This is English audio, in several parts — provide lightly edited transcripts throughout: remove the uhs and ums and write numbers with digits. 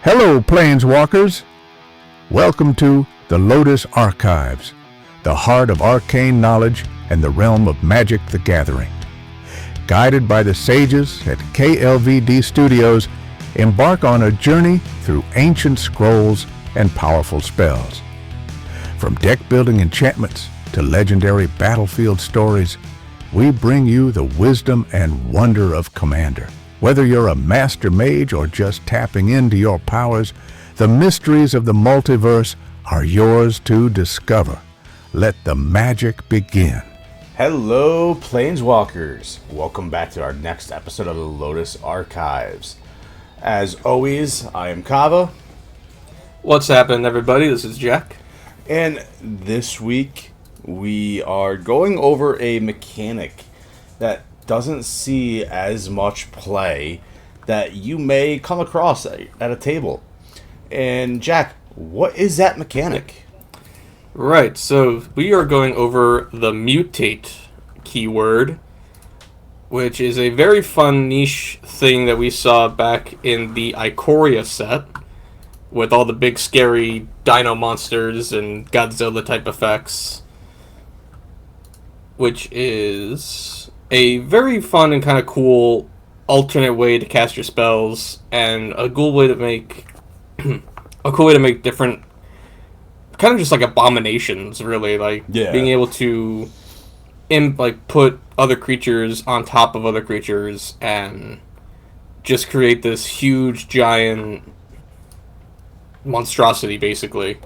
Hello, Planeswalkers! Welcome to the Lotus Archives, the heart of arcane knowledge and the realm of Magic the Gathering. Guided by the sages at KLVD Studios, embark on a journey through ancient scrolls and powerful spells. From deck-building enchantments to legendary battlefield stories, we bring you the wisdom and wonder of Commander. Whether you're a master mage or just tapping into your powers, the mysteries of the multiverse are yours to discover. Let the magic begin. Hello, Planeswalkers! Welcome back to our next episode of the Lotus Archives. As always, I am Kava. What's happening, everybody? This is Jack. And this week, we are going over a mechanic that doesn't see as much play that you may come across at a table. And Jack, what is that mechanic? Right, so we are going over the Mutate keyword, which is a very fun niche thing that we saw back in the Ikoria set, with all the big scary dino monsters and Godzilla type effects, which is a very fun and kind of cool alternate way to cast your spells, and a cool way to make different, kind of just like abominations, really, like being able to put other creatures on top of other creatures and just create this huge giant monstrosity, basically.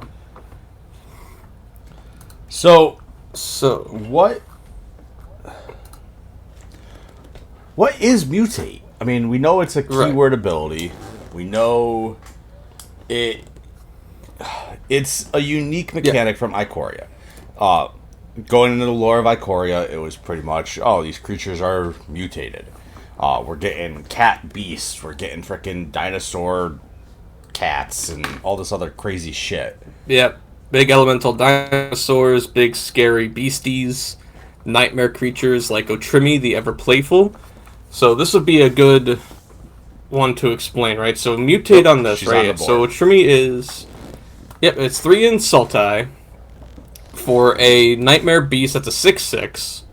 So what is Mutate? I mean, we know it's a keyword ability. We know it's a unique mechanic from Ikoria. Going into the lore of Ikoria, it was pretty much, these creatures are mutated. We're getting cat beasts. We're getting frickin' dinosaur cats and all this other crazy shit. Yep. Big elemental dinosaurs, big scary beasties, nightmare creatures like Otrimi, the ever-playful. So this would be a good one to explain, right? So Mutate on this, right? So Otrimi is... Yep, it's 3 in Sultai for a Nightmare Beast that's a 6/6,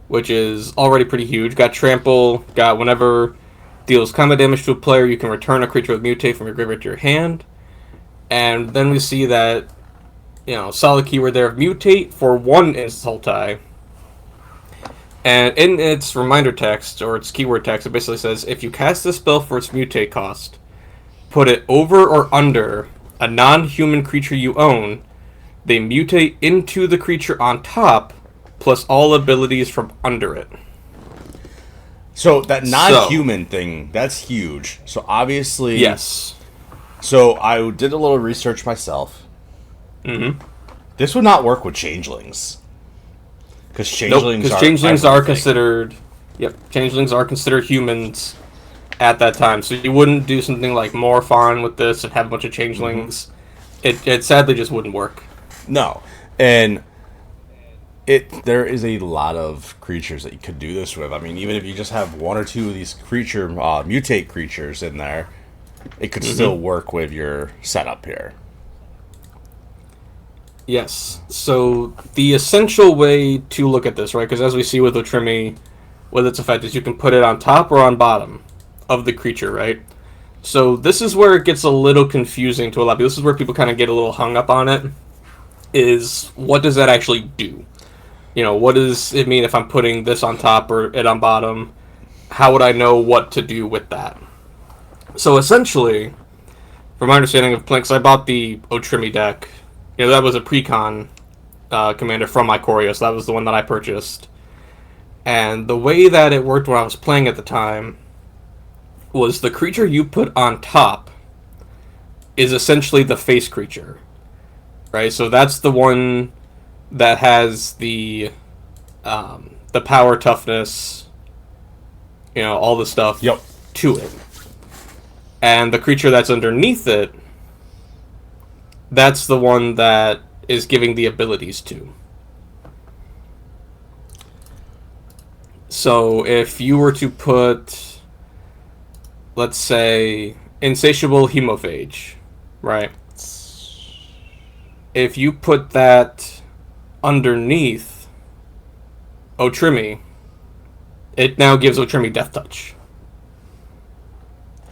which is already pretty huge. Got Trample, got whenever deals combat damage to a player, you can return a creature with Mutate from your graveyard to your hand. And then we see that, solid keyword there of Mutate for 1 in Sultai. And in its reminder text, or its keyword text, it basically says, if you cast this spell for its Mutate cost, put it over or under a non-human creature you own, they mutate into the creature on top, plus all abilities from under it. So that non-human thing, that's huge. So obviously... Yes. So I did a little research myself. Mm-hmm. This would not work with changelings. Because changelings are considered... Yep, changelings are considered humans at that time. So you wouldn't do something like Morphon with this and have a bunch of changelings. Mm-hmm. It sadly just wouldn't work. No. And there is a lot of creatures that you could do this with. I mean, even if you just have 1 or 2 of these mutate creatures in there, it could still work with your setup here. Yes. So the essential way to look at this, right, because as we see with Otrimi, with its effect is you can put it on top or on bottom of the creature, right? So this is where it gets a little confusing to a lot of people. This is where people kind of get a little hung up on it, is what does that actually do? What does it mean if I'm putting this on top or it on bottom? How would I know what to do with that? So essentially, from my understanding of playing, because I bought the Otrimi deck, that was a pre-con commander from Ikoria, so that was the one that I purchased. And the way that it worked when I was playing at the time was the creature you put on top is essentially the face creature, right? So that's the one that has the power, toughness, all the stuff to it. And the creature that's underneath it, that's the one that is giving the abilities to. So if you were to put, let's say, Insatiable Hemophage, right? If you put that underneath Otrimi, it now gives Otrimi Death Touch.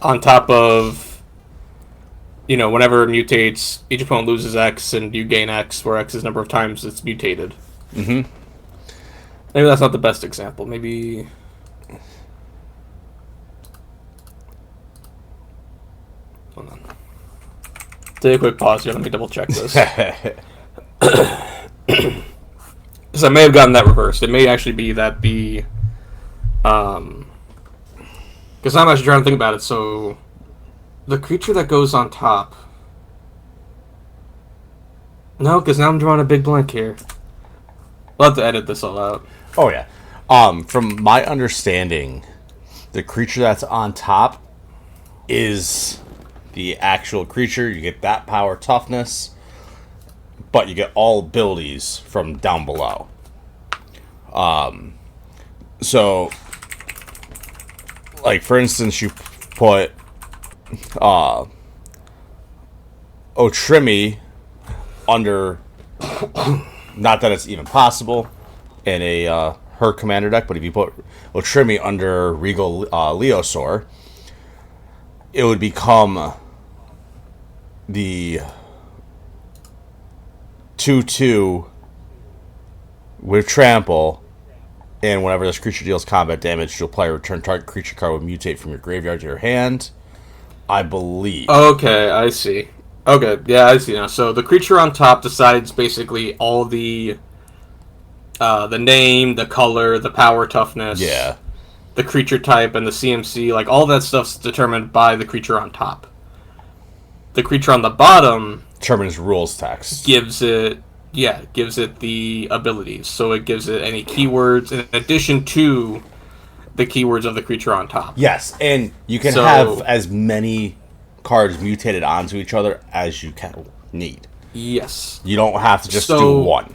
On top of, whenever it mutates, each opponent loses X and you gain X, where X is number of times it's mutated. Mm-hmm. Maybe that's not the best example. Maybe... Hold on. Take a quick pause here. Let me double check this. Because I may have gotten that reversed. It may actually be that the... Because I'm actually trying to think about it. So, the creature that goes on top... No, because now I'm drawing a big blank here. I'll have to edit this all out. Oh, yeah. From my understanding, the creature that's on top is the actual creature. You get that power, toughness, but you get all abilities from down below. So, like, for instance, you put Otrimi under... Not that it's even possible in a her commander deck, but if you put Otrimi under Regal Leosaur, it would become the 2/2 with trample, and whenever this creature deals combat damage, you'll play a return target creature card with mutate from your graveyard to your hand, I believe. Okay, I see. Okay, yeah, I see now. So the creature on top decides basically all the name, the color, the power, toughness, the creature type, and the CMC. Like, all that stuff's determined by the creature on top. The creature on the bottom determines rules text. Gives it the abilities. So it gives it any keywords in addition to the keywords of the creature on top. Yes, and you can have as many cards mutated onto each other as you can need. Yes. You don't have to just do one.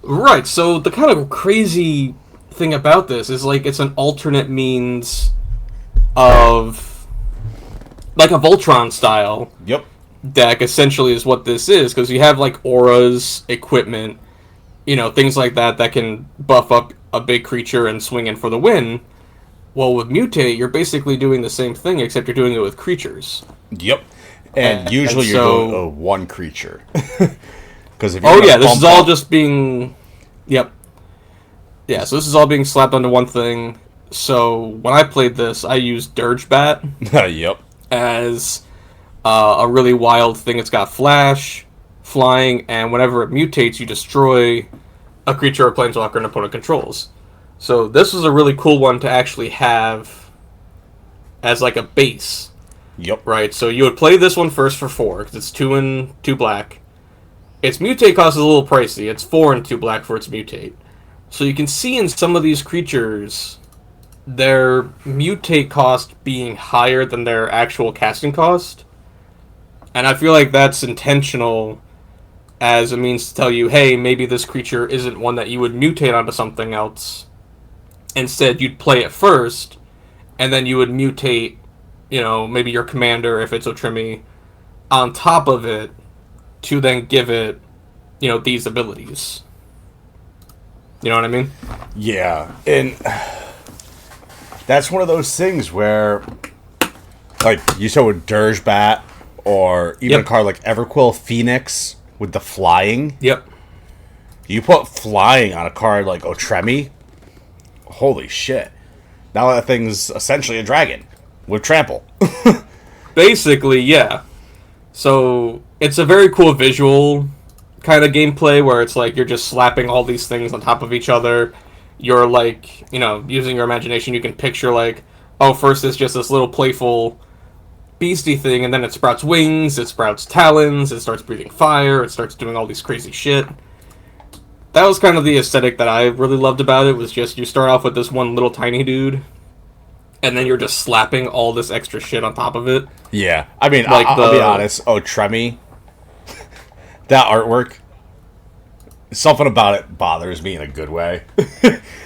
Right, so the kind of crazy thing about this is, like, it's an alternate means of, like, a Voltron style deck, essentially, is what this is, because you have, like, auras, equipment, things like that can buff up a big creature and swing in for the win. Well, with Mutate, you're basically doing the same thing, except you're doing it with creatures. Yep. And usually you're doing one creature. Because this is all just being... Yep. Yeah, so this is all being slapped onto one thing. So, when I played this, I used Dirgebat. Yep. As a really wild thing. It's got flash, flying, and whenever it mutates, you destroy a creature or planeswalker an opponent controls. So this was a really cool one to actually have as like a base. Yep. Right, so you would play this one first for 4, because it's 2 and 2 black. Its mutate cost is a little pricey. It's 4 and 2 black for its mutate. So you can see in some of these creatures, their mutate cost being higher than their actual casting cost. And I feel like that's intentional as a means to tell you, hey, maybe this creature isn't one that you would mutate onto something else. Instead, you'd play it first, and then you would mutate, maybe your commander, if it's Otrimi, on top of it, to then give it, these abilities. You know what I mean? Yeah, and that's one of those things where, like you said with Dirgebat, or even a card like Everquill Phoenix with the flying. Yep. You put flying on a card like Otrimi, holy shit. Now that thing's essentially a dragon with trample. Basically, yeah. So, it's a very cool visual kind of gameplay where it's like you're just slapping all these things on top of each other. You're like, using your imagination, you can picture like, oh, first it's just this little playful beastie thing, and then it sprouts wings, it sprouts talons, it starts breathing fire, it starts doing all these crazy shit. That was kind of the aesthetic that I really loved about it, was just you start off with this one little tiny dude, and then you're just slapping all this extra shit on top of it. Yeah, I mean, like I'll be honest, Otrimi, that artwork, something about it bothers me in a good way.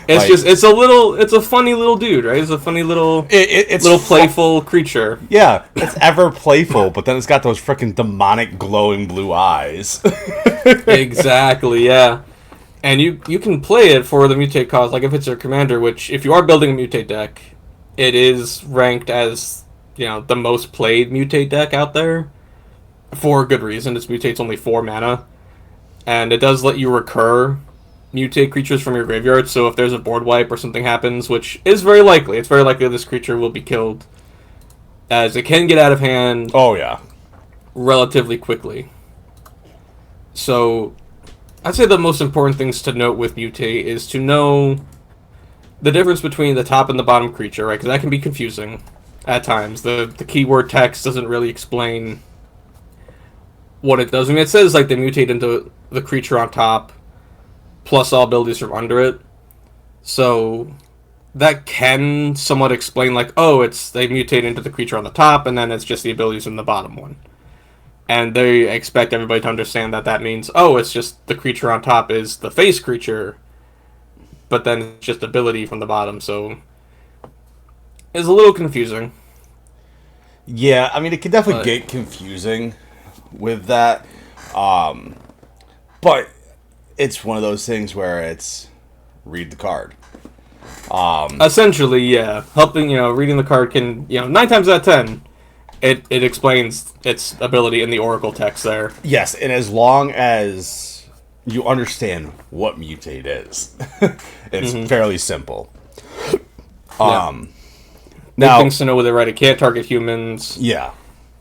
It's a funny little dude, right? It's a funny little, it's playful creature. Yeah, it's ever playful, but then it's got those freaking demonic glowing blue eyes. Exactly, yeah. And you can play it for the mutate cause, like if it's your commander, which if you are building a mutate deck, it is ranked as, the most played mutate deck out there. For good reason. Its mutate's only 4 mana. And it does let you recur mutate creatures from your graveyard, so if there's a board wipe or something happens, which is very likely, it's very likely this creature will be killed, as it can get out of hand. Oh, yeah. Relatively quickly. So, I'd say the most important things to note with Mutate is to know the difference between the top and the bottom creature, right? Because that can be confusing at times. The keyword text doesn't really explain what it does. I mean, it says, like, they mutate into the creature on top, plus all abilities from under it. So, that can somewhat explain, like, they mutate into the creature on the top, and then it's just the abilities from the bottom one. And they expect everybody to understand that means, it's just the creature on top is the face creature, but then it's just ability from the bottom, so it's a little confusing. Yeah, I mean, it can definitely get confusing with that, but it's one of those things where it's read the card. Essentially, yeah. Helping, reading the card can, 9 times out of 10, it explains its ability in the Oracle text there. Yes, and as long as you understand what mutate is, it's fairly simple. Now, things to know with it, right? It can't target humans. Yeah.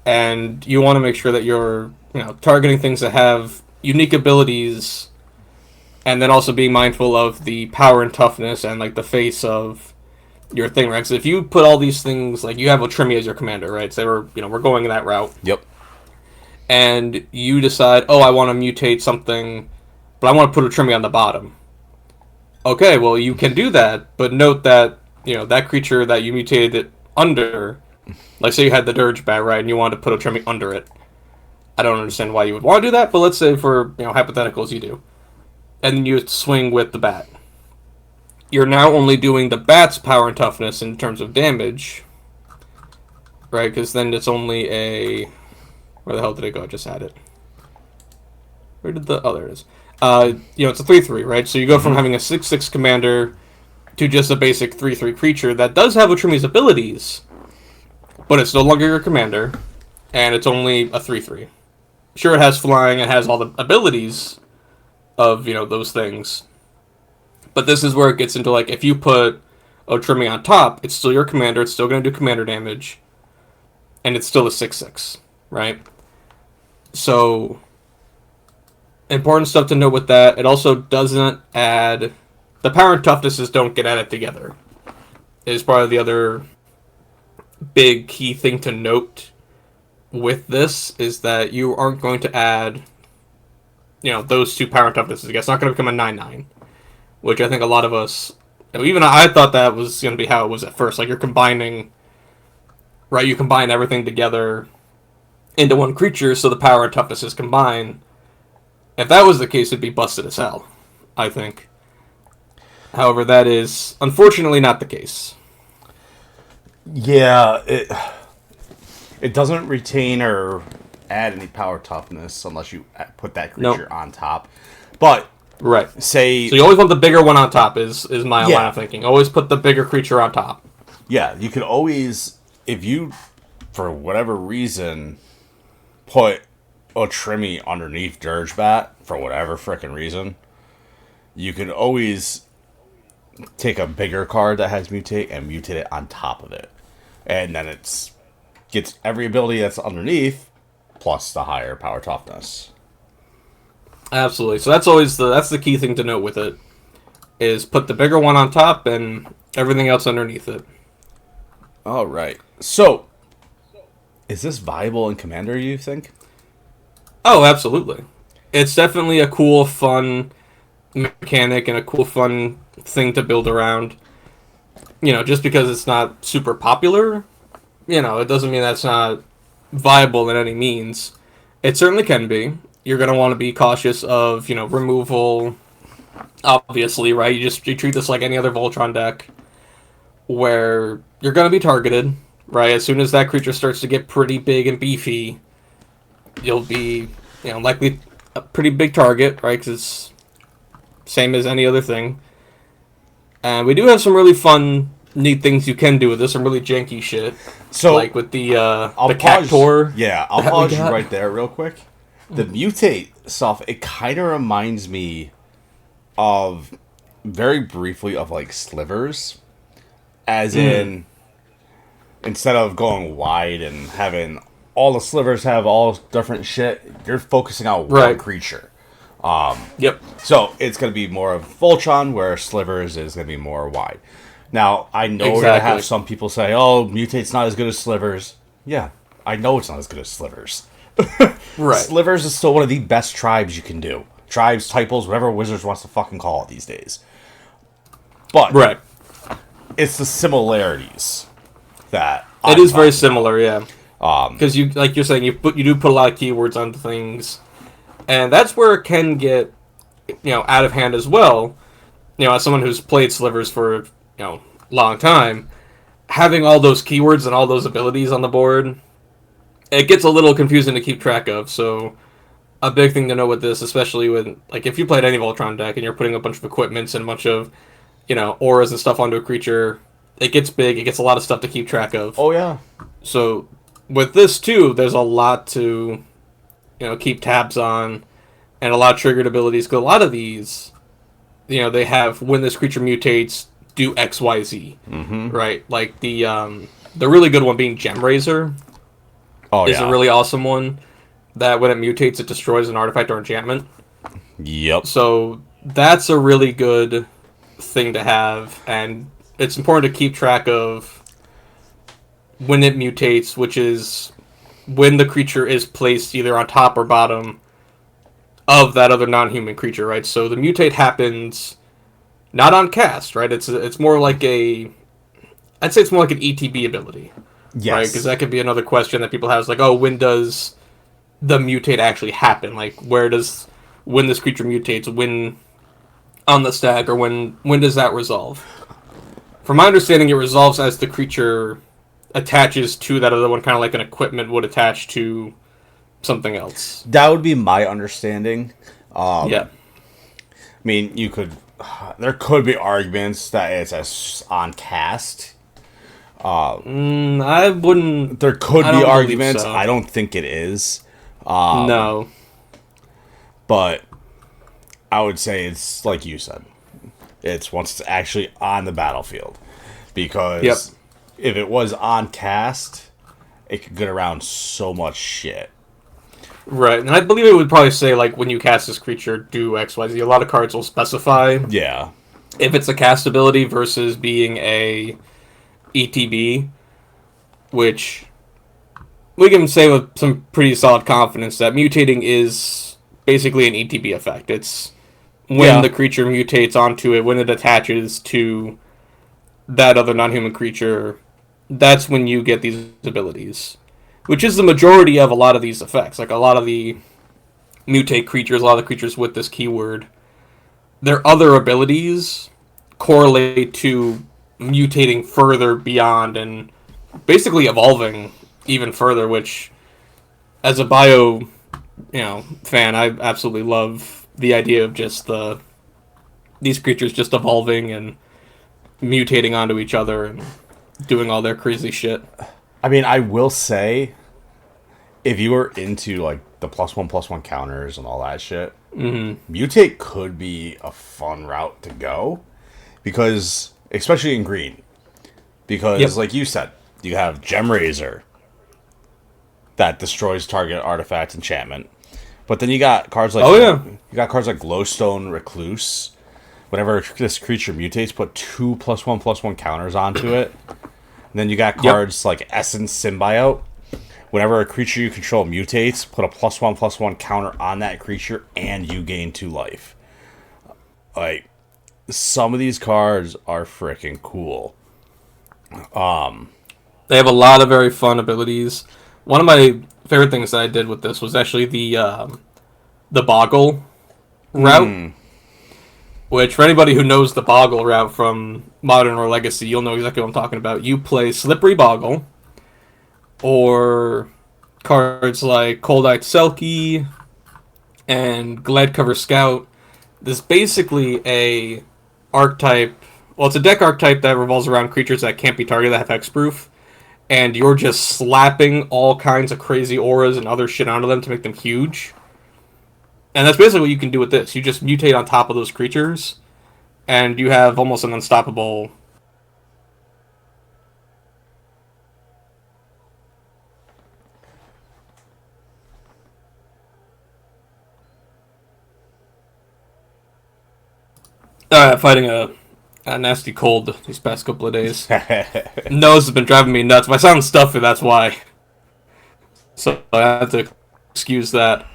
And you want to make sure that you're, targeting things that have unique abilities, and then also being mindful of the power and toughness and, like, the face of your thing, right? So if you put all these things, like, you have Otrimi as your commander, right? So we're going that route. Yep. And you decide, I want to mutate something, but I want to put Otrimi on the bottom. Okay, well, you can do that, but note that, that creature that you mutated it under, like, say you had the Dirge Bat, right, and you wanted to put Otrimi under it. I don't understand why you would want to do that, but let's say for, hypotheticals you do. And then you swing with the bat. You're now only doing the bat's power and toughness in terms of damage, right? Because then it's only a... Where the hell did it go? I just had it. Where did the... Oh, there it is. It's a 3-3, right? So you go from having a 6-6 commander to just a basic 3-3 creature that does have Otrimi's abilities, but it's no longer your commander, and it's only a 3-3. Sure, it has flying, it has all the abilities of, those things. But this is where it gets into, like, if you put Otrimi on top, it's still your commander, it's still going to do commander damage, and it's still a 6-6, right? So, important stuff to note with that. It also doesn't add... The power and toughnesses don't get added together. It is probably the other big key thing to note with this, is that you aren't going to add, those two power and toughnesses. It's not going to become a 9-9. Which I think a lot of us, even I thought that was going to be how it was at first. Like, you're combining, right? You combine everything together into one creature, so the power and toughness is combined. If that was the case, it'd be busted as hell, I think. However, that is unfortunately not the case. Yeah, it doesn't retain or add any power toughness unless you put that creature on top. But... Right. So you always want the bigger one on top is my line of thinking. Always put the bigger creature on top. Yeah, you could always, if you, for whatever reason, put Otrimi underneath Dirge Bat, for whatever frickin' reason, you could always take a bigger card that has Mutate and mutate it on top of it. And then it's gets every ability that's underneath, plus the higher power toughness. Absolutely. So that's always that's the key thing to note with it, is put the bigger one on top and everything else underneath it. All right. So, is this viable in Commander, you think? Oh, absolutely. It's definitely a cool, fun mechanic and a cool, fun thing to build around. Just because it's not super popular, it doesn't mean that's not viable in any means. It certainly can be. you're going to want to be cautious of, removal, obviously, right? You treat this like any other Voltron deck, where you're going to be targeted, right? As soon as that creature starts to get pretty big and beefy, you'll be, likely a pretty big target, right? Because it's same as any other thing. And we do have some really fun, neat things you can do with this. Some really janky shit. So, like with the I'll Cactor. Yeah, I'll pause you right there real quick. The Mutate stuff, it kind of reminds me of, very briefly, of like Slivers. As in, instead of going wide and having all the Slivers have all different shit, you're focusing on one creature. Yep. So it's going to be more of Voltron, where Slivers is going to be more wide. Now, I know we're going to have some people say, oh, Mutate's not as good as Slivers. Yeah, I know it's not as good as Slivers. Right. Slivers is still one of the best tribes you can do. Tribes, typos, whatever Wizards wants to fucking call it these days. But it's the similarities that it is very similar, yeah. Because you, like you're saying, you do put a lot of keywords onto things, and that's where it can get, out of hand as well. As someone who's played Slivers for long time, having all those keywords and all those abilities on the board, it gets a little confusing to keep track of. So a big thing to know with this, especially with, like, if you played any Voltron deck and you're putting a bunch of equipments and a bunch of auras and stuff onto a creature, it gets big. It gets a lot of stuff to keep track of. Oh yeah. So with this too, there's a lot to keep tabs on, and a lot of triggered abilities. Because a lot of these, they have, when this creature mutates, do X, Y, Z. Mm-hmm. Right? Like the really good one being Gem Razor. Is a really awesome one. That when it mutates, it destroys an artifact or enchantment. Yep. So that's a really good thing to have, and it's important to keep track of when it mutates, which is when the creature is placed either on top or bottom of that other non-human creature, right? So the mutate happens not on cast, right? It's more like I'd say it's more like an ETB ability. Yes. Right? Because that could be another question that people have, is like, oh, when does the mutate actually happen? Like, when this creature mutates, when on the stack, or when does that resolve? From my understanding, it resolves as the creature attaches to that other one, kind of like an equipment would attach to something else. That would be my understanding. Yeah. I mean, there could be arguments that it's on cast. I wouldn't. There could be arguments. So. I don't think it is. No. But I would say it's like you said. It's once it's actually on the battlefield. Because if it was on cast, it could get around so much shit. Right, and I believe it would probably say, like, when you cast this creature, do X, Y, Z. A lot of cards will specify. Yeah. If it's a cast ability versus being a ETB, which we can say with some pretty solid confidence that mutating is basically an ETB effect. It's when the creature mutates onto it, when it attaches to that other non-human creature, that's when you get these abilities. Which is the majority of a lot of these effects. Like, a lot of the mutate creatures, a lot of the creatures with this keyword, their other abilities correlate to mutating further beyond and basically evolving even further, which, as a bio, fan, I absolutely love the idea of just these creatures just evolving and mutating onto each other and doing all their crazy shit. I mean, I will say, if you were into, like, the +1/+1 counters and all that shit, Mutate could be a fun route to go. Because, especially in green. Because, like you said, you have Gem Razor that destroys target artifact enchantment. But then you got cards like you got cards like Glowstone Recluse. Whenever this creature mutates, put 2 +1/+1 counters onto it. And then you got cards like Essence Symbiote. Whenever a creature you control mutates, put a +1/+1 counter on that creature, and you gain 2 life. Like, some of these cards are freaking cool. They have a lot of very fun abilities. One of my favorite things that I did with this was actually the the Boggle route. Which, for anybody who knows the Boggle route from Modern or Legacy, you'll know exactly what I'm talking about. You play Slippery Boggle, or cards like Cold-Eyed Selkie and Gladcover Scout. This is basically a archetype. Well, it's a deck archetype that revolves around creatures that can't be targeted that have hexproof, and you're just slapping all kinds of crazy auras and other shit onto them to make them huge. And that's basically what you can do with this. You just mutate on top of those creatures, and you have almost an unstoppable... fighting a nasty cold these past couple of days. Nose has been driving me nuts. If I sound stuffy, that's why. So I have to excuse that.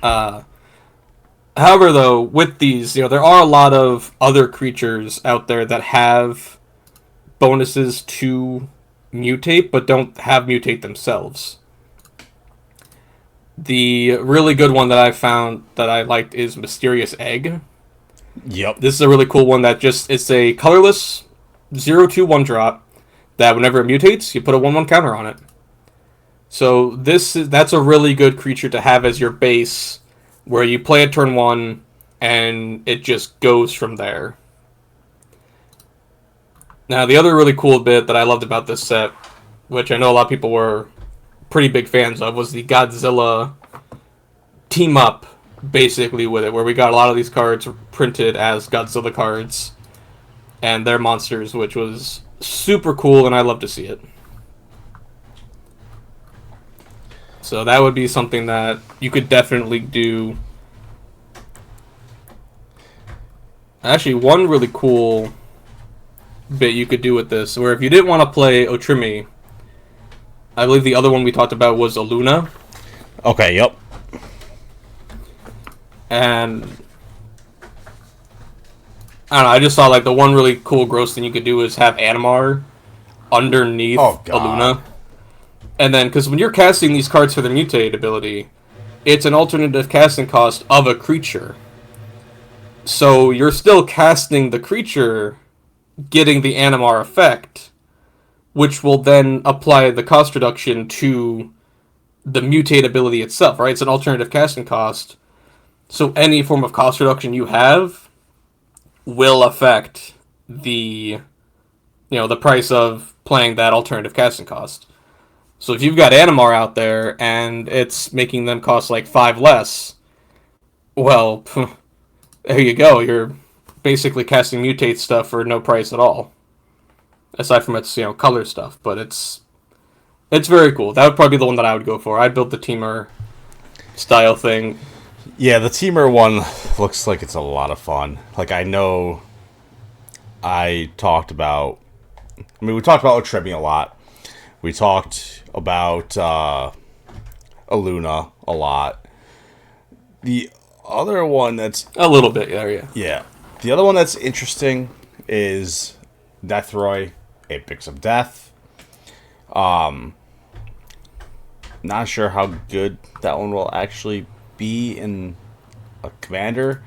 However, though, with these, there are a lot of other creatures out there that have bonuses to mutate, but don't have mutate themselves. The really good one that I found that I liked is Mysterious Egg. Yep. This is a really cool one that it's a colorless 0/2 1-drop that whenever it mutates, you put a 1/1 counter on it. So that's a really good creature to have as your base, where you play it turn 1, and it just goes from there. Now, the other really cool bit that I loved about this set, which I know a lot of people were pretty big fans of, was the Godzilla team-up, basically, with it, where we got a lot of these cards printed as Godzilla cards and their monsters, which was super cool, and I love to see it. So that would be something that you could definitely do. Actually, one really cool bit you could do with this, where if you didn't want to play Otrimi, I believe the other one we talked about was Aluna. Okay, yep. And I don't know, I just saw like the one really cool gross thing you could do is have Animar underneath Aluna. And then, because when you're casting these cards for the Mutate ability, it's an alternative casting cost of a creature. So you're still casting the creature, getting the Animar effect, which will then apply the cost reduction to the Mutate ability itself, right? It's an alternative casting cost. So any form of cost reduction you have will affect the price of playing that alternative casting cost. So if you've got Animar out there and it's making them cost like 5 less, well, there you go. You're basically casting Mutate stuff for no price at all. Aside from its, color stuff, but it's very cool. That would probably be the one that I would go for. I'd build the Teamer style thing. Yeah, the Teamer one looks like it's a lot of fun. Like, I know we talked about Otrimi a lot. We talked about Aluna a lot. The other one that's... A little bit, yeah. Yeah. The other one that's interesting is Deathroy, Apex of Death. Not sure how good that one will actually be in a commander,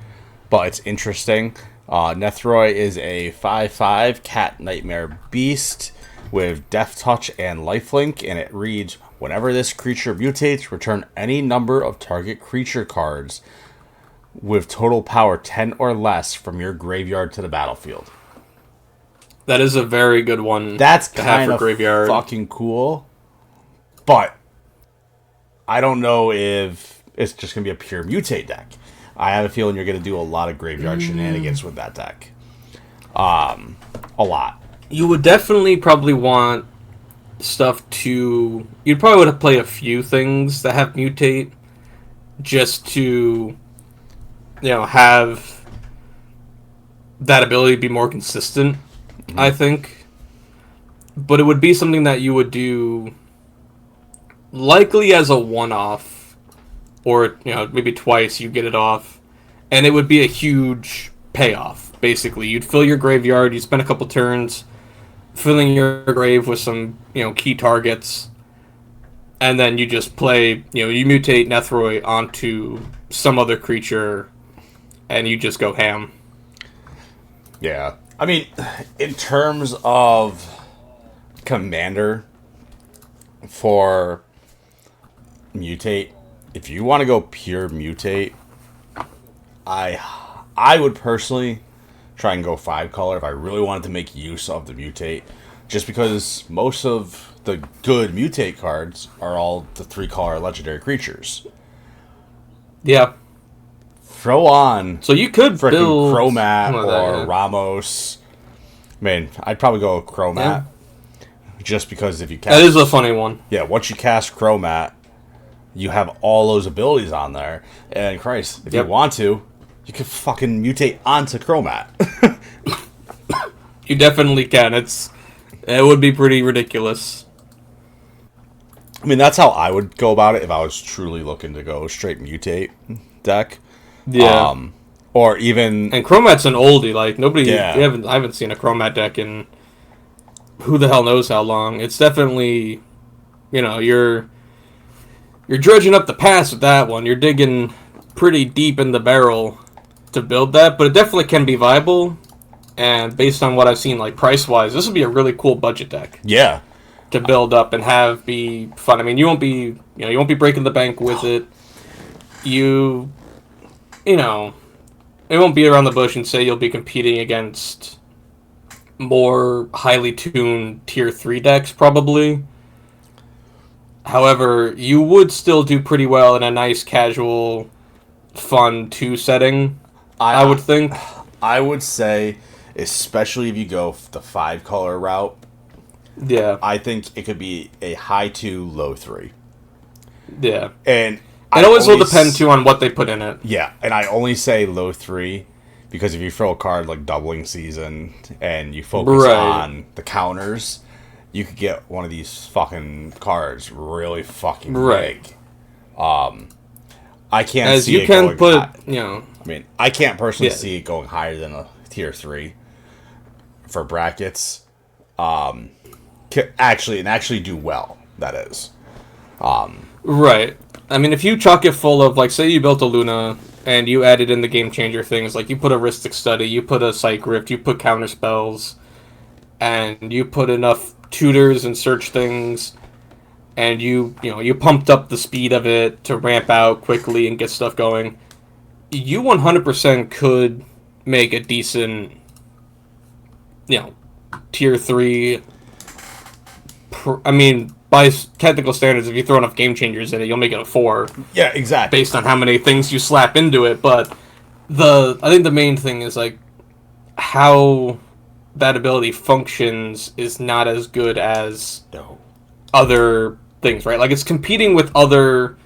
but it's interesting. Nethroy is a 5/5 cat nightmare beast with Death Touch and Lifelink, and it reads, whenever this creature mutates, return any number of target creature cards with total power 10 or less from your graveyard to the battlefield. That is a very good one. That's to have kind for of graveyard. Fucking cool, but I don't know if it's just going to be a pure mutate deck. I have a feeling you're going to do a lot of graveyard shenanigans with that deck. A lot. You would definitely probably want stuff to... You'd probably want to play a few things that have mutate just to, have that ability be more consistent, I think. But it would be something that you would do likely as a one-off, or, maybe twice you get it off, and it would be a huge payoff, basically. You'd fill your graveyard, you'd spend a couple turns filling your grave with some, key targets, and then you just play, you mutate Nethroi onto some other creature, and you just go ham. Yeah. I mean, in terms of commander for mutate, if you want to go pure mutate, I would personally try and go 5-color if I really wanted to make use of the mutate, just because most of the good mutate cards are all the 3-color legendary creatures. Yeah. Throw on so you could freaking build Chromat or or Ramos. Man, I'd probably go with Chromat. Just because if you cast... That is a funny one. Yeah, once you cast Chromat, you have all those abilities on there. And Christ, if you want to, you can fucking mutate onto Chromat. You definitely can. It would be pretty ridiculous. I mean, that's how I would go about it if I was truly looking to go straight mutate deck. Yeah. Or even... And Chromat's an oldie. Like, nobody... Yeah. I haven't seen a Chromat deck in who the hell knows how long. It's definitely... you're dredging up the past with that one. You're digging pretty deep in the barrel to build that, but it definitely can be viable. And based on what I've seen, like, price-wise, this would be a really cool budget deck. Yeah. To build up and be fun. I mean, you won't be breaking the bank with it. It won't be around the bush and say you'll be competing against more highly tuned tier 3 decks, probably. However, you would still do pretty well in a nice, casual, fun 2 setting, I would think. I would say, especially if you go the 5-color route, yeah, I think it could be a high 2, low 3. Yeah. And it always will depend, too, on what they put in it. Yeah, and I only say low 3 because if you throw a card like Doubling Season and you focus on the counters, you could get one of these fucking cards really fucking big. I can't see it going high. I mean, I can't personally see it going higher than a tier 3 for brackets. Actually do well, that is. Right. I mean, if you chock it full of, like, say you built a Luna, and you added in the game changer things, like you put a Rhystic Study, you put a Psych Rift, you put counter spells, and you put enough tutors and search things, and you pumped up the speed of it to ramp out quickly and get stuff going, you 100% could make a decent, tier 3... I mean, by technical standards, if you throw enough game changers in it, you'll make it a 4. Yeah, exactly. Based on how many things you slap into it, but I think the main thing is, like, how that ability functions is not as good as other things, right? Like, it's competing with other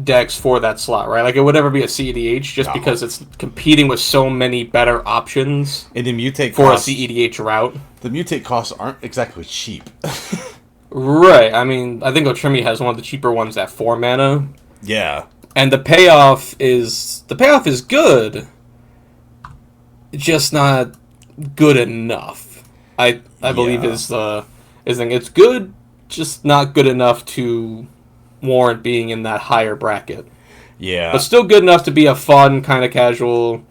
decks for that slot, right? Like, it would never be a CEDH just because it's competing with so many better options and the mutate for a CEDH route. The mutate costs aren't exactly cheap. Right. I mean, I think Otrimi has one of the cheaper ones at 4 mana. Yeah. And the payoff is good, just not good enough. I believe is the thing. It's good, just not good enough to warrant being in that higher bracket. Yeah. But still good enough to be a fun, kind of casual,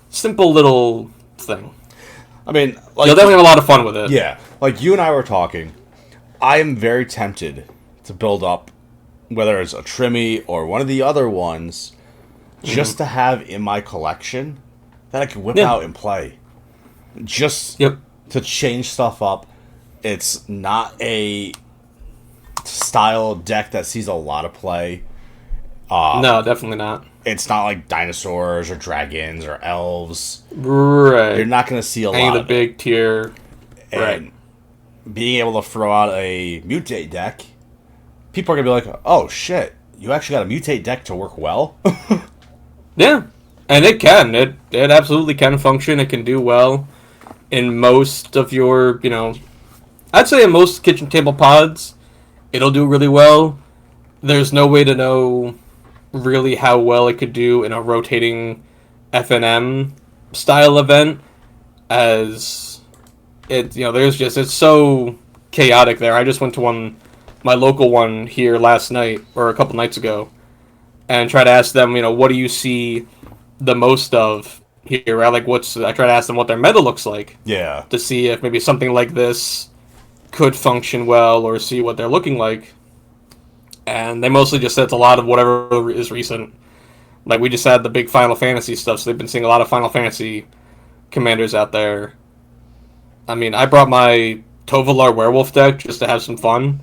simple little thing. I mean, like, you'll definitely have a lot of fun with it. Yeah. Like you and I were talking, I am very tempted to build up, whether it's a Trimmy or one of the other ones, just to have in my collection that I can whip out and play. Just to change stuff up. It's not a style deck that sees a lot of play. No, definitely not. It's not like dinosaurs or dragons or elves. Right. You're not going to see a lot of the big tier. And right. Being able to throw out a mutate deck, people are going to be like, oh shit, you actually got a mutate deck to work well? Yeah. And it can. It absolutely can function. It can do well in most of your, I'd say in most kitchen table pods, it'll do really well. There's no way to know really how well it could do in a rotating FNM style event, as it, it's so chaotic there. I just went to one my local one here last night or a couple nights ago, and try to ask them, what do you see the most of here? Right? Like, I try to ask them what their meta looks like. Yeah. To see if maybe something like this could function well, or see what they're looking like. And they mostly just said it's a lot of whatever is recent. Like, we just had the big Final Fantasy stuff, so they've been seeing a lot of Final Fantasy commanders out there. I mean, I brought my Tovalar werewolf deck just to have some fun.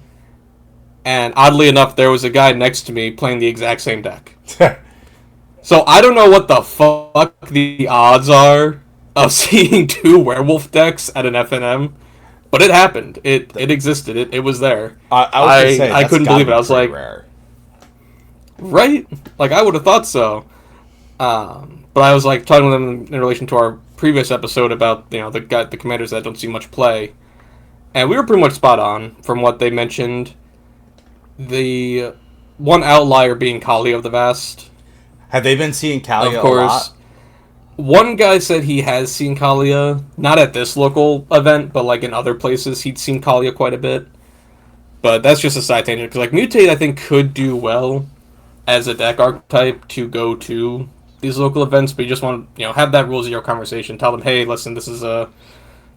And oddly enough, there was a guy next to me playing the exact same deck. So I don't know what the fuck the odds are of seeing 2 werewolf decks at an FNM, but it happened. It existed. It was there. I couldn't believe it. I was like, rare. Right? Like, I would have thought so. But I was like talking with them in relation to our previous episode about the commanders that don't see much play, and we were pretty much spot on from what they mentioned. The one outlier being Kali of the Vast. Have they been seeing Kalia of course, a lot? One guy said he has seen Kalia, not at this local event, but like in other places he'd seen Kalia quite a bit. But that's just a side tangent, because like Mutate I think could do well as a deck archetype to go to these local events, but you just want to have that Rule Zero conversation. Tell them, hey, listen, this is a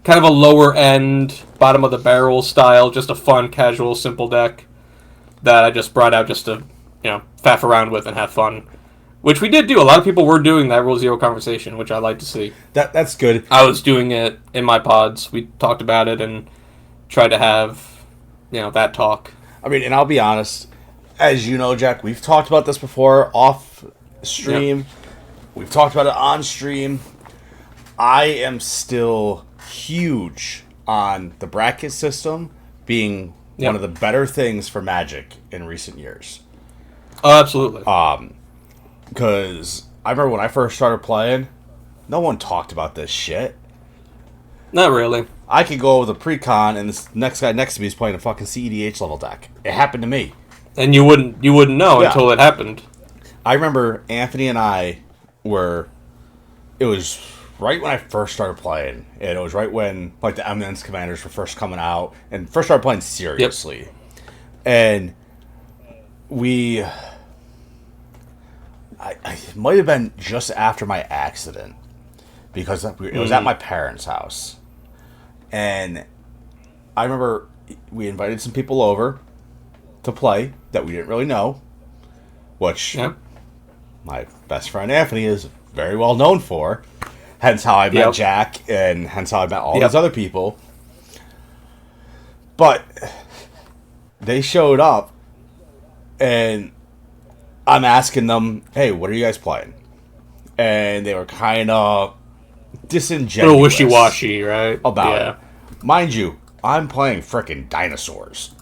kind of a lower end, bottom of the barrel style, just a fun, casual, simple deck that I just brought out just to faff around with and have fun. Which we did do. A lot of people were doing that Rule Zero conversation, which I like to see. That's good. I was doing it in my pods. We talked about it and tried to have, that talk. I mean, and I'll be honest, as you know, Jack, we've talked about this before off stream. Yep. We've talked about it on stream. I am still huge on the bracket system being one of the better things for Magic in recent years. Oh, absolutely. Because I remember when I first started playing, no one talked about this shit. Not really. I could go with a pre-con, and this next guy next to me is playing a fucking CEDH level deck. It happened to me. And you wouldn't know until it happened. I remember Anthony and I it was right when I first started playing, and it was right when like the Eminence Commanders were first coming out, and first started playing seriously. Yep. And it might have been just after my accident, because it was at my parents' house. And I remember we invited some people over to play that we didn't really know, which my best friend Anthony is very well known for. Hence how I met Jack, and hence how I met all these other people. But they showed up, and I'm asking them, hey, what are you guys playing? And they were kind of disingenuous. A little wishy-washy, right? About it. Mind you, I'm playing frickin' dinosaurs.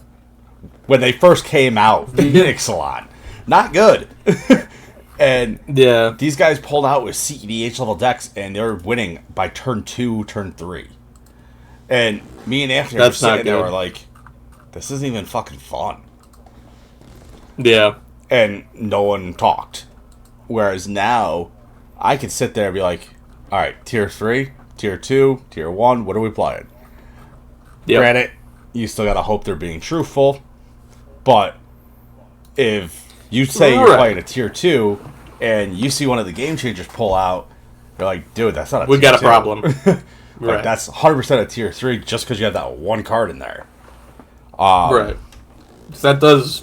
When they first came out, Ixalan. Not good. And these guys pulled out with CEDH level decks, and they were winning by turn 2, turn 3. And me and Anthony were sitting there, were like, this isn't even fucking fun. Yeah. And no one talked. Whereas now, I could sit there and be like, alright, tier 3, tier 2, tier 1, what are we playing? Yep. Granted, you still gotta hope they're being truthful, but if you say you're playing a tier 2, and you see one of the game changers pull out, you're like, dude, that's not a tier 2. We got a problem. Like, that's 100% a tier 3 just because you have that one card in there. Right. So that does...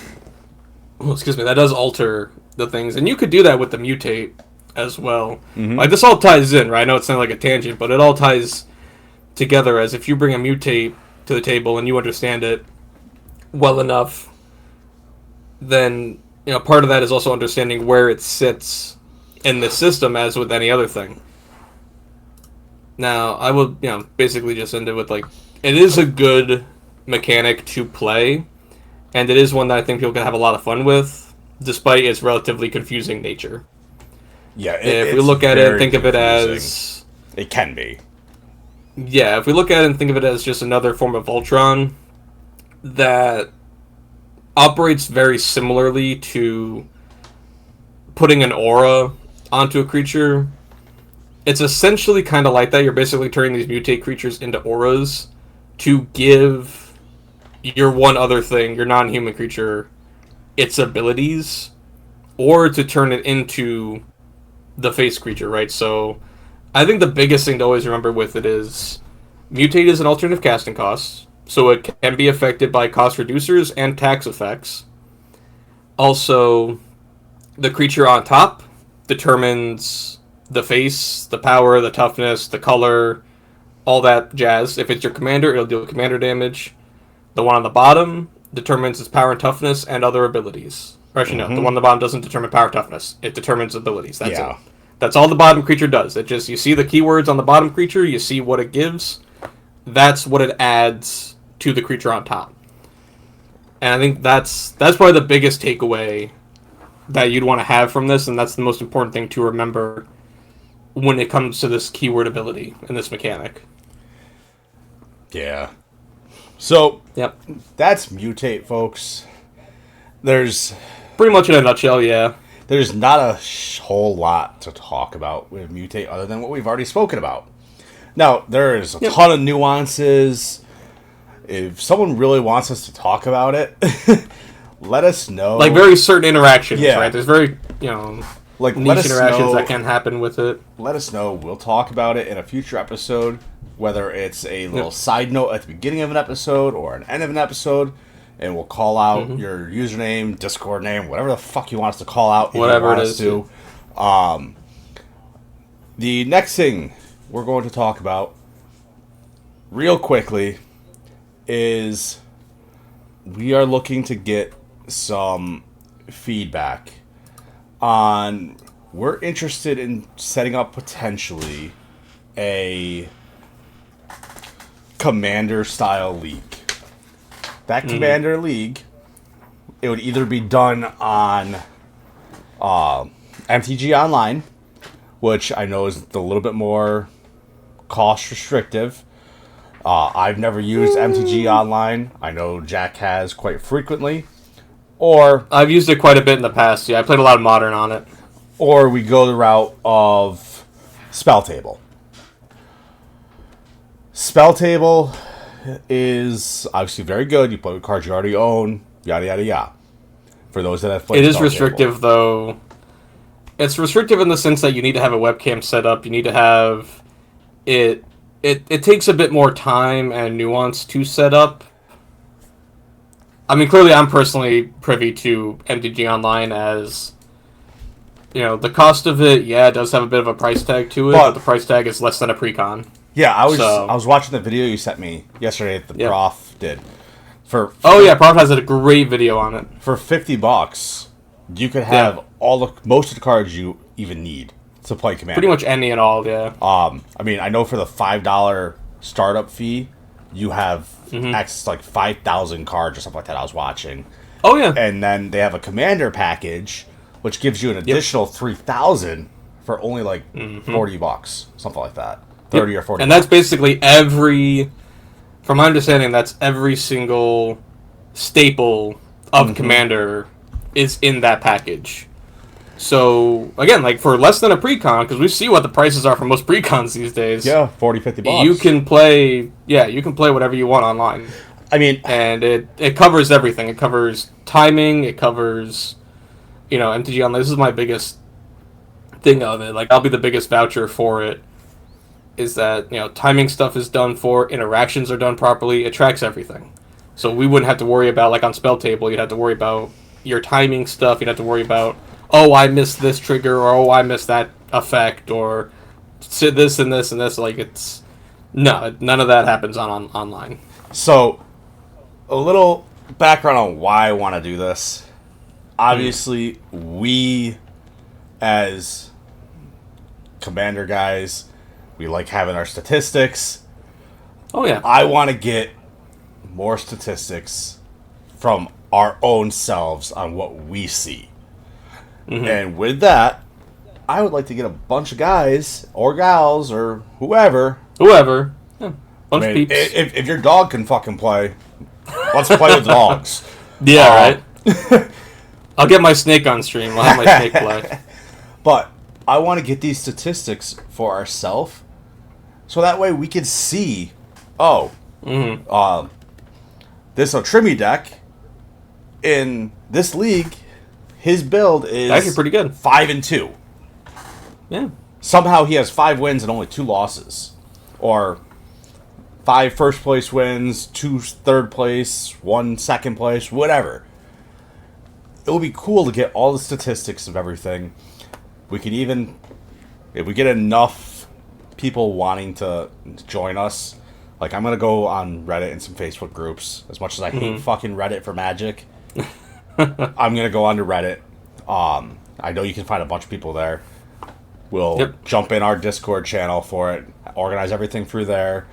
that does alter the things. And you could do that with the Mutate as well. Mm-hmm. Like, this all ties in, right? I know it's not like a tangent, but it all ties together as if you bring a Mutate to the table and you understand it well enough, then, part of that is also understanding where it sits in the system, as with any other thing. Now, I would, basically just end it with, like, it is a good mechanic to play, and it is one that I think people can have a lot of fun with, despite its relatively confusing nature. Yeah, if we look at it and think of it as... It can be. Yeah, if we look at it and think of it as just another form of Voltron that operates very similarly to putting an aura onto a creature, it's essentially kind of like that. You're basically turning these Mutate creatures into auras to give your one other thing, your non-human creature, its abilities, or to turn it into the face creature, right? So I think the biggest thing to always remember with it is Mutate is an alternative casting cost, so it can be affected by cost reducers and tax effects. Also, the creature on top determines the face, the power, the toughness, the color, all that jazz. If it's your commander, it'll deal commander damage. The one on the bottom determines its power and toughness and other abilities. Or actually, no, the one on the bottom doesn't determine power and toughness. It determines abilities. That's it. That's all the bottom creature does. It just, you see the keywords on the bottom creature, you see what it gives. That's what it adds to the creature on top. And I think that's probably the biggest takeaway that you'd want to have from this, and that's the most important thing to remember when it comes to this keyword ability and this mechanic. Yeah. So, yep, that's Mutate, folks. There's... pretty much in a nutshell, yeah. There's not a whole lot to talk about with Mutate other than what we've already spoken about. Now, there's a ton of nuances. If someone really wants us to talk about it, let us know. Like very certain interactions, right? There's very, like niche interactions that can happen with it. Let us know. We'll talk about it in a future episode, whether it's a little side note at the beginning of an episode or an end of an episode, and we'll call out your username, Discord name, whatever the fuck you want us to call out. Whatever it is. The next thing we're going to talk about real quickly is we are looking to get some feedback on, we're interested in setting up potentially a commander style league. That commander league, it would either be done on MTG Online, which I know is a little bit more cost restrictive. I've never used MTG Online. I know Jack has quite frequently. Or I've used it quite a bit in the past. Yeah, I played a lot of Modern on it. Or we go the route of Spell Table. Spell Table is obviously very good. You play with cards you already own, yada yada yada. For those that have played, it is restrictive though. It's restrictive in the sense that you need to have a webcam set up. You need to have it. It takes a bit more time and nuance to set up. I mean, clearly, I'm personally privy to MTG Online as, the cost of it. Yeah, it does have a bit of a price tag to it, but the price tag is less than a pre-con. Yeah, I was watching the video you sent me yesterday that the Prof did. Prof has a great video on it. For $50, you could have most of the cards you even need to play Commander. Pretty much any and all, yeah. I mean, I know for the $5 startup fee, you have access to like 5,000 cards or something like that. I was watching. Oh yeah. And then they have a Commander package, which gives you an additional 3,000 for only like $40, something like that. 30 or 40. And that's basically from my understanding, that's every single staple of Commander is in that package. So, again, like for less than a pre-con, because we see what the prices are for most pre-cons these days. Yeah, $40, $50. You can play whatever you want online. I mean, and it covers everything. It covers timing, it covers, MTG Online. This is my biggest thing of it. Like, I'll be the biggest voucher for it. Is that, timing stuff is done for, interactions are done properly, it tracks everything. So we wouldn't have to worry about, like on Spell Table, you'd have to worry about your timing stuff, you'd have to worry about, oh, I missed this trigger, or oh, I missed that effect, or this and this and this. Like, none of that happens on online. So, a little background on why I want to do this. Obviously, we, as Commander guys, we like having our statistics. Oh, yeah. I want to get more statistics from our own selves on what we see. And with that, I would like to get a bunch of guys or gals or whoever. Yeah. Bunch of peeps. If your dog can fucking play, let's play with dogs. Yeah, right? I'll get my snake on stream. I'll have my snake play. But I want to get these statistics for ourselves, so that way we can see, this Otrimi deck in this league, his build is actually pretty good. 5-2. Yeah. Somehow he has 5 wins and only 2 losses, or 5 first place wins, 2 third place, 1 second place, whatever. It would be cool to get all the statistics of everything. We can even, if we get enough people wanting to join us, like I'm gonna go on Reddit and some Facebook groups. As much as I hate fucking Reddit for Magic, I'm gonna go onto Reddit. I know you can find a bunch of people there. We'll jump in our Discord channel for it, organize everything through there,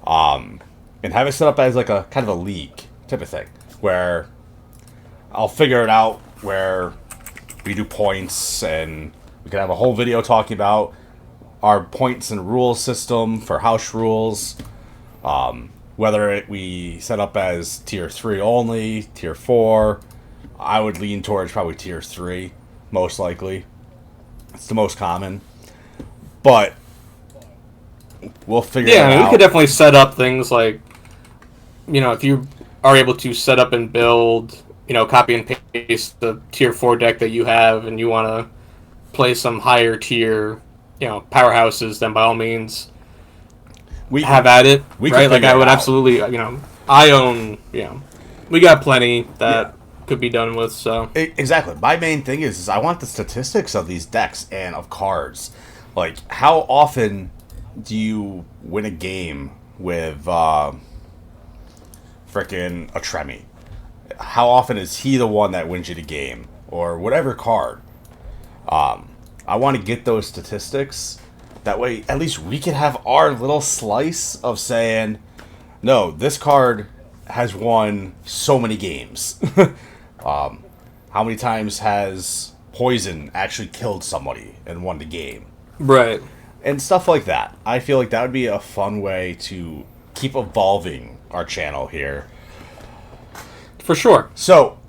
and have it set up as like a kind of a league type of thing, where I'll figure it out where we do points, and we can have a whole video talking about our points and rule system for house rules, whether we set up as tier 3 only, tier 4. I would lean towards probably tier 3, most likely. It's the most common. But we'll figure it out. Yeah, we could definitely set up things like, if you are able to set up and build, copy and paste the tier 4 deck that you have, and you want to play some higher tier, powerhouses, then by all means, we have at it. Right? Like I would absolutely, I own, we got plenty that could be done with. So exactly. My main thing is I want the statistics of these decks and of cards. Like, how often do you win a game with frickin' Otrimi? How often is he the one that wins you the game, or whatever card? I want to get those statistics. That way, at least we can have our little slice of saying, no, this card has won so many games. How many times has poison actually killed somebody and won the game? Right. And stuff like that. I feel like that would be a fun way to keep evolving our channel here. For sure. So,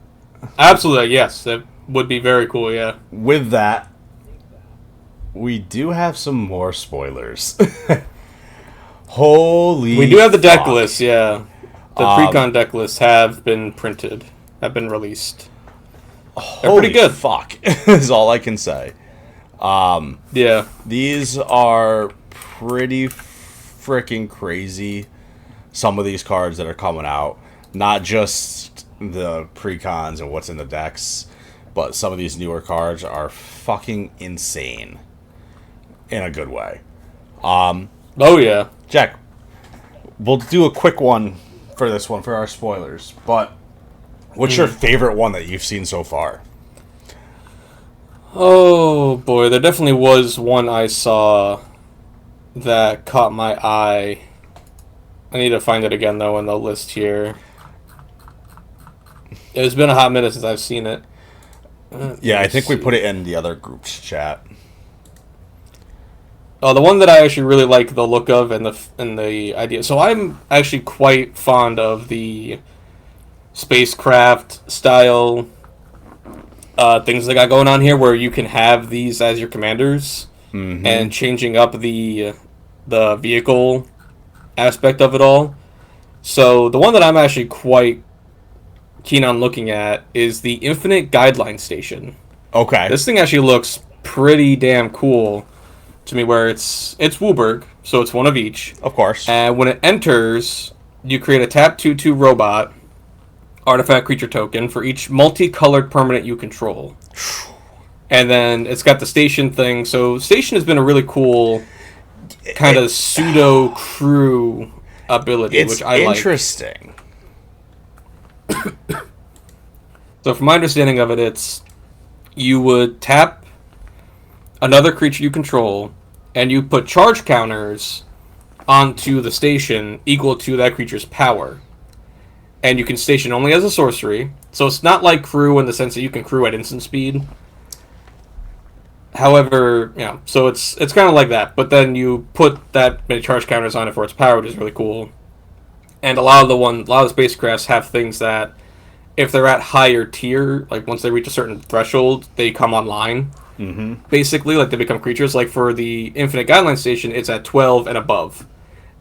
absolutely, yes. That would be very cool, yeah. With that, we do have some more spoilers. Holy We do have the deck list, yeah. The pre-con deck lists have been printed, have been released. They're pretty good. Fuck, is all I can say. Yeah. These are pretty freaking crazy. Some of these cards that are coming out. Not just the pre-cons and what's in the decks, but some of these newer cards are fucking insane. In a good way. Oh, yeah. Jack, we'll do a quick one for this one, for our spoilers. But what's your favorite one that you've seen so far? Oh, boy. There definitely was one I saw that caught my eye. I need to find it again, though, in the list here. It's been a hot minute since I've seen it. Yeah, I think we put it in the other group's chat. Oh, the one that I actually really like the look of and the idea. So I'm actually quite fond of the spacecraft style things they got going on here, where you can have these as your commanders, and changing up the vehicle aspect of it all. So the one that I'm actually quite keen on looking at is the Infinite Guideline Station. Okay. This thing actually looks pretty damn cool to me, where it's Wooburg, so it's one of each. Of course. And when it enters, you create a tap 2/2 robot artifact creature token for each multicolored permanent you control. And then it's got the station thing. So station has been a really cool kind of pseudo crew ability, which I like. It's interesting. So from my understanding of it, it's you would tap another creature you control, and you put charge counters onto the station equal to that creature's power. And you can station only as a sorcery, so it's not like crew in the sense that you can crew at instant speed. However, so it's kind of like that, but then you put that many charge counters on it for its power, which is really cool. And a lot of the spacecrafts have things that, if they're at higher tier, like once they reach a certain threshold, they come online. Basically, like they become creatures. Like for the Infinite Guideline Station, it's at 12 and above.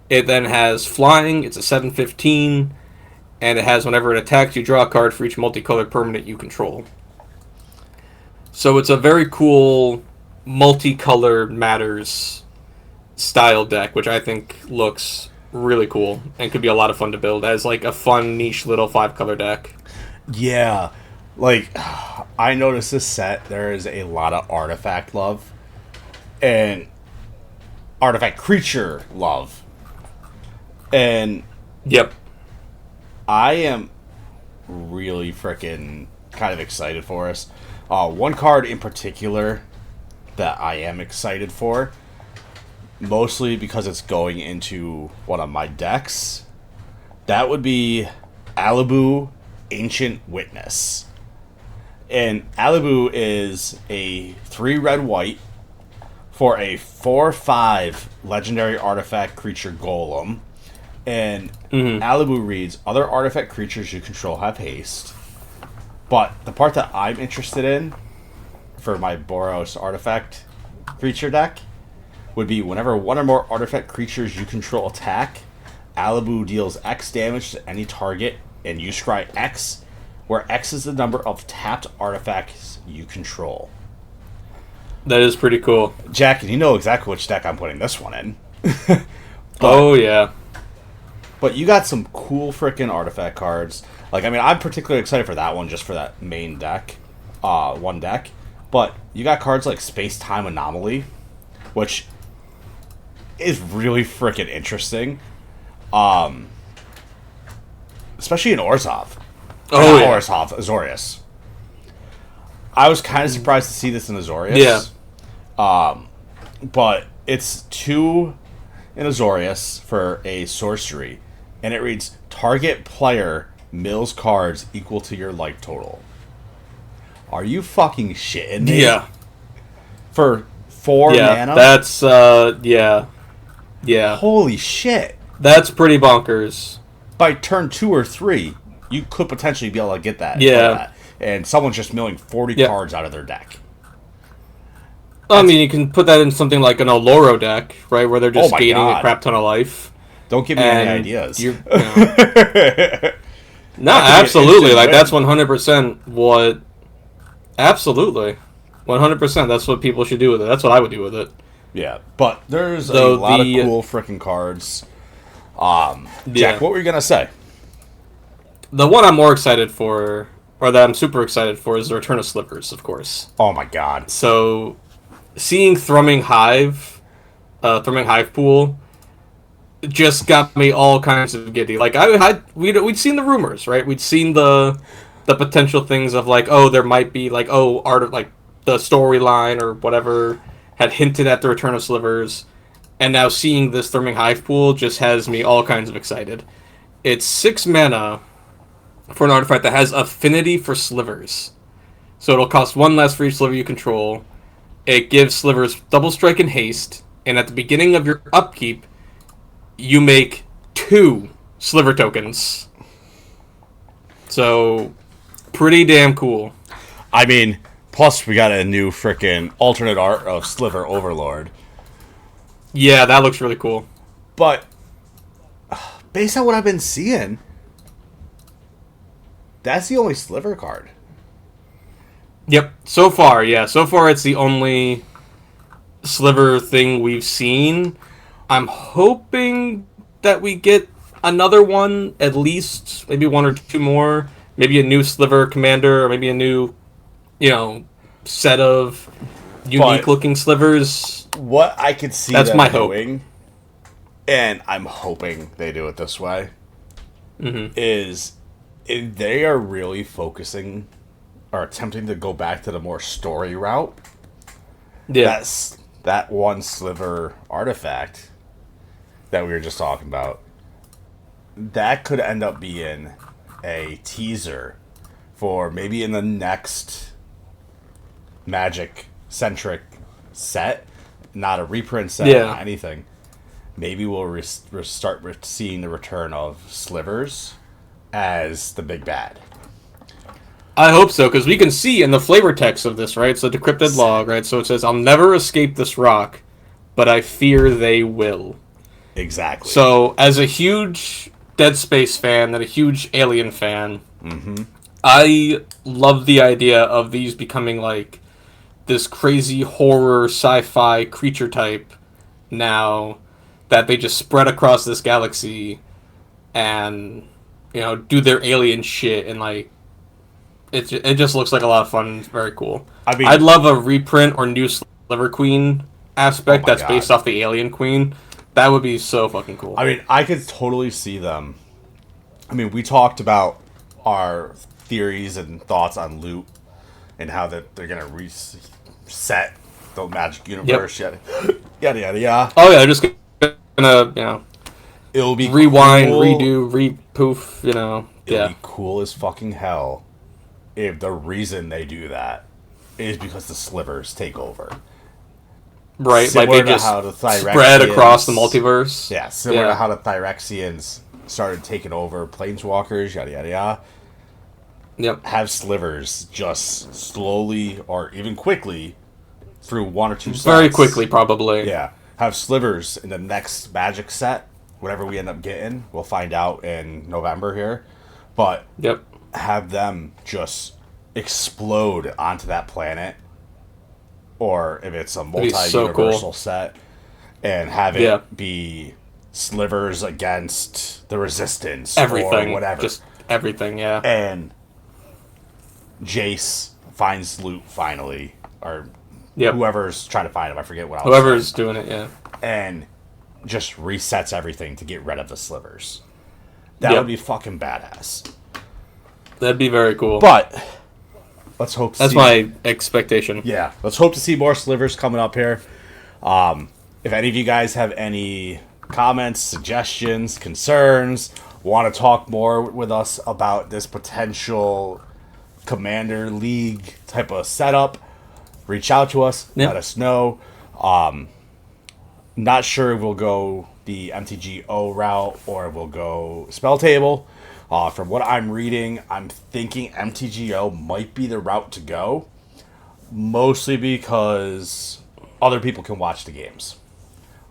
It then has flying. It's a 7/15. and it has whenever it attacks, you draw a card for each multicolored permanent you control. So it's a very cool multicolored matters style deck, which I think looks really cool and could be a lot of fun to build as like a fun niche little 5-color deck. Yeah, like I noticed this set there is a lot of artifact love and artifact creature love, and yep, I am really freaking kind of excited for us. One card in particular that I am excited for, mostly because it's going into one of my decks, that would be Alibu Ancient Witness. And Alibu is a 3 red-white for a 4/5 legendary artifact creature golem. And Alibu reads, other artifact creatures you control have haste. But the part that I'm interested in for my Boros artifact creature deck would be whenever one or more artifact creatures you control attack, Alibu deals X damage to any target, and you scry X, where X is the number of tapped artifacts you control. That is pretty cool. Jack, you know exactly which deck I'm putting this one in. Oh, yeah. But you got some cool freaking artifact cards. Like, I mean, I'm particularly excited for that one, just for that main deck. One deck. But you got cards like Space-Time Anomaly, which is really freaking interesting. Especially in Orzhov. Oh, yeah. Orzhov, Azorius. I was kind of surprised to see this in Azorius. Yeah. But it's 2 in Azorius for a sorcery, and it reads, target player mills cards equal to your life total. Are you fucking shitting me? Yeah. For 4 mana? That's, yeah. Yeah. Holy shit. That's pretty bonkers. By turn 2 or 3, you could potentially be able to get that. Yeah. And someone's just milling 40 cards out of their deck. I mean, you can put that in something like an Oloro deck, right, where they're just gaining a crap ton of life. Don't give me any ideas. No, absolutely. Like, that's 100% what... Absolutely. 100%. That's what people should do with it. That's what I would do with it. Yeah, but there's a lot of cool freaking cards. Jack, what were you going to say? The one I'm more excited for, or that I'm super excited for, is the Return of Slivers, of course. Oh my god. So, seeing Thrumming Hive Pool, just got me all kinds of giddy. Like, we'd seen the rumors, right? We'd seen the potential things of, like, oh, there might be, like, the storyline or whatever had hinted at the Return of Slivers, and now seeing this Thrumming Hive Pool just has me all kinds of excited. It's 6 mana for an artifact that has affinity for slivers. So it'll cost 1 less for each sliver you control. It gives slivers double strike and haste, and at the beginning of your upkeep, you make 2 sliver tokens. So, pretty damn cool. I mean, plus we got a new frickin' alternate art of Sliver Overlord. Yeah, that looks really cool. But, based on what I've been seeing, that's the only Sliver card. Yep, so far, yeah. So far, it's the only Sliver thing we've seen. I'm hoping that we get another one, at least, maybe 1 or 2 more. Maybe a new Sliver commander, or maybe a new, set of unique-looking slivers. What I could see that's them my doing, hope. And I'm hoping they do it this way, is they are really focusing or attempting to go back to the more story route. Yeah. That one Sliver artifact that we were just talking about, that could end up being a teaser for maybe in the next Magic-centric set, not a reprint set, not anything. Maybe we'll start seeing the return of Slivers as the big bad. I hope so, because we can see in the flavor text of this, right? So decrypted log, right? So it says, I'll never escape this rock, but I fear they will. Exactly. So as a huge Dead Space fan and a huge Alien fan, I love the idea of these becoming like this crazy horror sci-fi creature type now that they just spread across this galaxy and do their alien shit, and like it just looks like a lot of fun. It's very cool. I mean, I'd love a reprint or new Sliver Queen aspect that's based off the Alien Queen. That would be so fucking cool. I mean, I could totally see them. I mean, we talked about our theories and thoughts on loot and how that they're gonna reset the Magic universe. Yada yada yada. Oh yeah, they're just gonna it'll be rewind, cool. redo, repoof. It'll be cool as fucking hell if the reason they do that is because the slivers take over. Right, similar like they just how the spread across the multiverse. Yeah, similar to how the Thyrexians started taking over planeswalkers, yada yada yada. Yep. Have slivers just slowly or even quickly through one or two sets. Very quickly, probably. Yeah. Have slivers in the next Magic set, whatever we end up getting. We'll find out in November here. But have them just explode onto that planet. Or if it's a multi-universal set, and have it be slivers against the resistance everything, or whatever. Just everything, yeah. And Jace finds loot finally, or whoever's trying to find him. I forget what. Whoever's doing it, yeah. And just resets everything to get rid of the slivers. That would be fucking badass. That'd be very cool. But let's hope. That's my expectation. Yeah, let's hope to see more slivers coming up here. If any of you guys have any comments, suggestions, concerns, want to talk more with us about this potential Commander League type of setup, reach out to us. Let us know. Not sure if we'll go the MTGO route or we'll go Spell Table. From what I'm reading, I'm thinking MTGO might be the route to go. Mostly because other people can watch the games.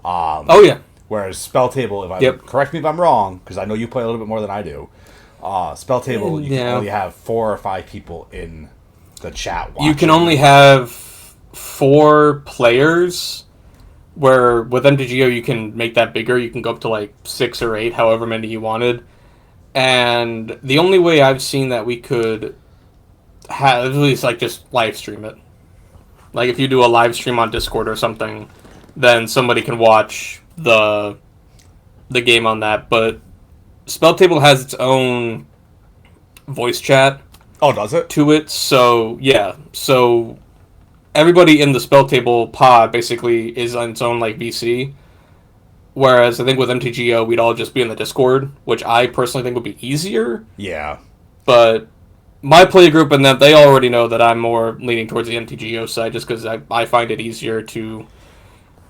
Whereas Spell Table, correct me if I'm wrong, because I know you play a little bit more than I do. Spell Table, you can only have 4 or 5 people in the chat watching. You can only have 4 players, where with MTGO you can make that bigger. You can go up to like 6 or 8, however many you wanted. And the only way I've seen that we could have, at least like just live stream it. Like if you do a live stream on Discord or something, then somebody can watch the game on that. But Spell Table has its own voice chat. Oh, does it? To it, so yeah. So everybody in the Spell Table pod basically is on its own like VC. Whereas I think with MTGO, we'd all just be in the Discord, which I personally think would be easier. Yeah. But my play group and them, they already know that I'm more leaning towards the MTGO side just because I find it easier to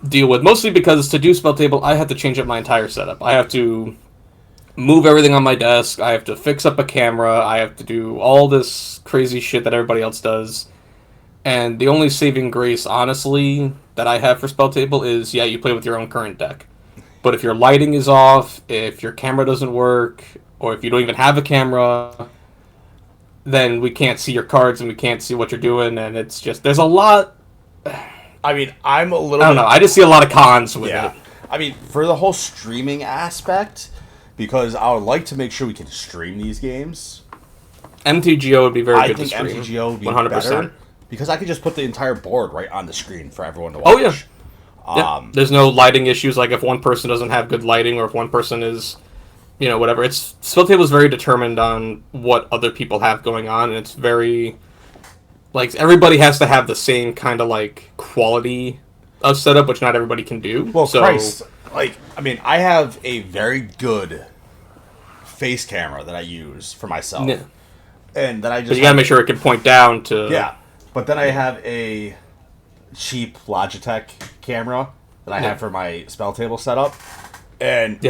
deal with. Mostly because to do Spell Table, I have to change up my entire setup. I have to move everything on my desk. I have to fix up a camera. I have to do all this crazy shit that everybody else does. And the only saving grace, honestly, that I have for Spell Table is, you play with your own current deck. But if your lighting is off, if your camera doesn't work, or if you don't even have a camera, then we can't see your cards and we can't see what you're doing, and it's just, there's a lot. I mean, I don't know, I just see a lot of cons with it. I mean, for the whole streaming aspect, because I would like to make sure we can stream these games. MTGO would be very good to stream. I think MTGO would be 100%. better, because I could just put the entire board right on the screen for everyone to watch. Oh, yeah. There's no lighting issues, like if one person doesn't have good lighting or if one person is, whatever. It's Spell Table is very determined on what other people have going on, and it's very, like, everybody has to have the same kind of, like, quality of setup, which not everybody can do. Well, so, Christ, like, I mean, I have a very good face camera that I use for myself. Yeah. And then I just... But you gotta make sure it can point down to... Yeah, but then I have a cheap Logitech camera that I have for my Spell Table setup, and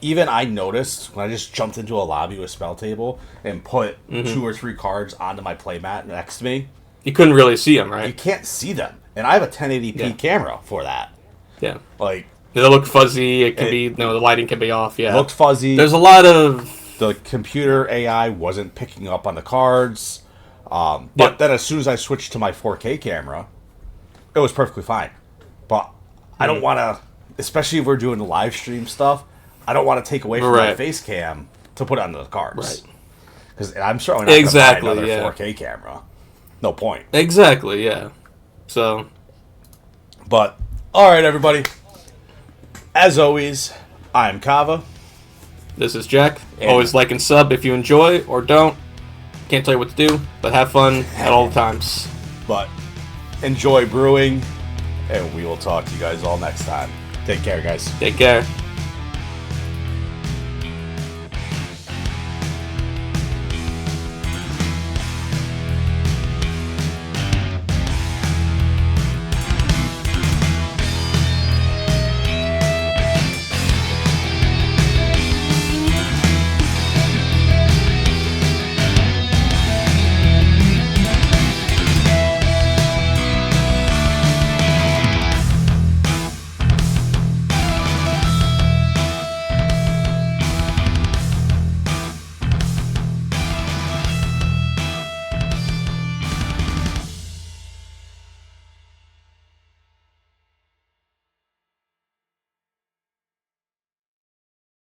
even I noticed when I just jumped into a lobby with Spell Table and put 2 or 3 cards onto my playmat next to me, you couldn't really see them, right? You can't see them, and I have a 1080p camera for that. Yeah, like They look fuzzy. It can be, the lighting can be off. Yeah, looked fuzzy. There's a lot of the computer AI wasn't picking up on the cards. But then as soon as I switched to my 4K camera, it was perfectly fine. But I don't want to, especially if we're doing the live stream stuff, I don't want to take away from my face cam to put on the cards. Right. Because I'm certainly not going to buy another 4K camera. No point. Exactly, yeah. So. But, all right, everybody. As always, I'm Kava. This is Jack. Always like and sub if you enjoy or don't. Can't tell you what to do, but have fun at all times. But enjoy brewing, and we will talk to you guys all next time. Take care, guys. Take care.